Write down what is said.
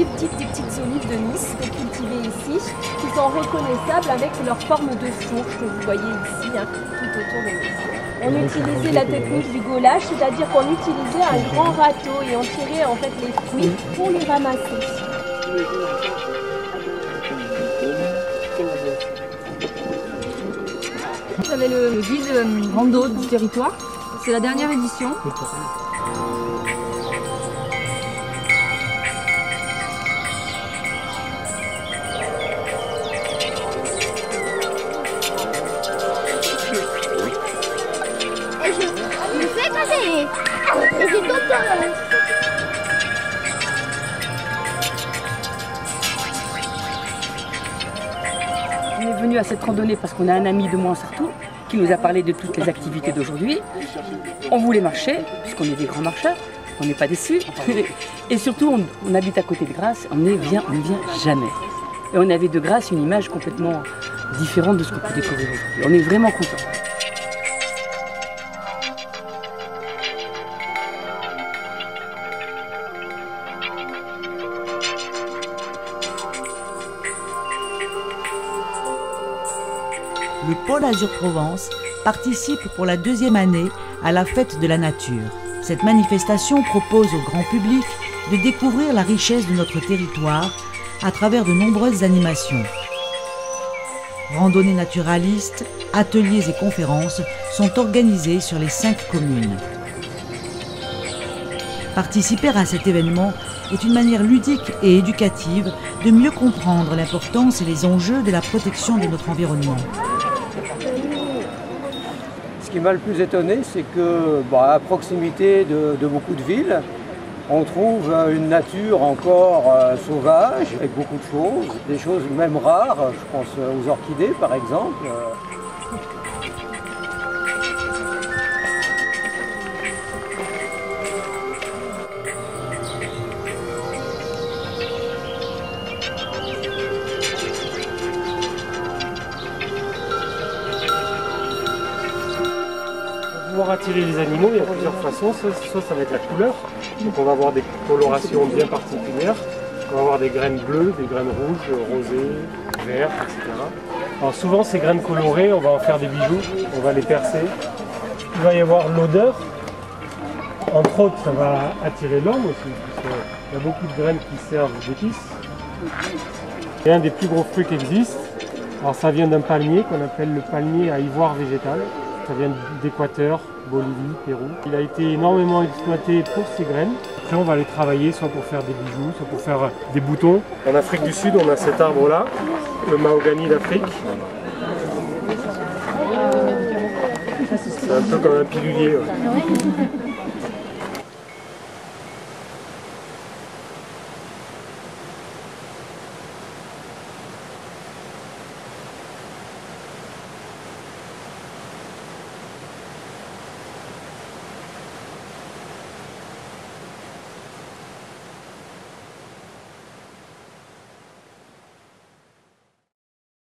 olives type des petites olives de Nice, cultivées ici, qui sont reconnaissables avec leur forme de fourche que vous voyez ici, hein, tout autour de Nice. On utilisait la technique du gaulage, c'est-à-dire qu'on utilisait un grand râteau et on tirait en fait les fruits pour les ramasser. J'avais le guide rando du territoire, c'est la dernière édition. On est venu à cette randonnée parce qu'on a un ami de Montsartou qui nous a parlé de toutes les activités d'aujourd'hui. On voulait marcher, puisqu'on est des grands marcheurs, on n'est pas déçus. Et surtout, on habite à côté de Grasse, on ne vient jamais. Et on avait de Grasse une image complètement différente de ce qu'on peut découvrir aujourd'hui. On est vraiment contents. Le Pôle Azur Provence participe pour la 2e année à la Fête de la Nature. Cette manifestation propose au grand public de découvrir la richesse de notre territoire à travers de nombreuses animations. Randonnées naturalistes, ateliers et conférences sont organisés sur les 5 communes. Participer à cet événement est une manière ludique et éducative de mieux comprendre l'importance et les enjeux de la protection de notre environnement. Ce qui m'a le plus étonné, c'est que à proximité de beaucoup de villes, on trouve une nature encore sauvage, avec beaucoup de choses, des choses même rares, je pense aux orchidées par exemple. Pour pouvoir attirer les animaux, il y a plusieurs façons. Soit ça va être la couleur, donc on va avoir des colorations bien particulières. On va avoir des graines bleues, des graines rouges, rosées, vertes, etc. Alors souvent ces graines colorées, on va en faire des bijoux, on va les percer. Il va y avoir l'odeur. Entre autres, ça va attirer l'homme aussi, puisqu'il y a beaucoup de graines qui servent d'épices. Et un des plus gros fruits qui existe, alors ça vient d'un palmier qu'on appelle le palmier à ivoire végétal. Ça vient d'Équateur, Bolivie, Pérou. Il a été énormément exploité pour ses graines. Après on va les travailler soit pour faire des bijoux, soit pour faire des boutons. En Afrique du Sud, on a cet arbre-là, le mahogany d'Afrique. C'est un peu comme un pilulier. Ouais.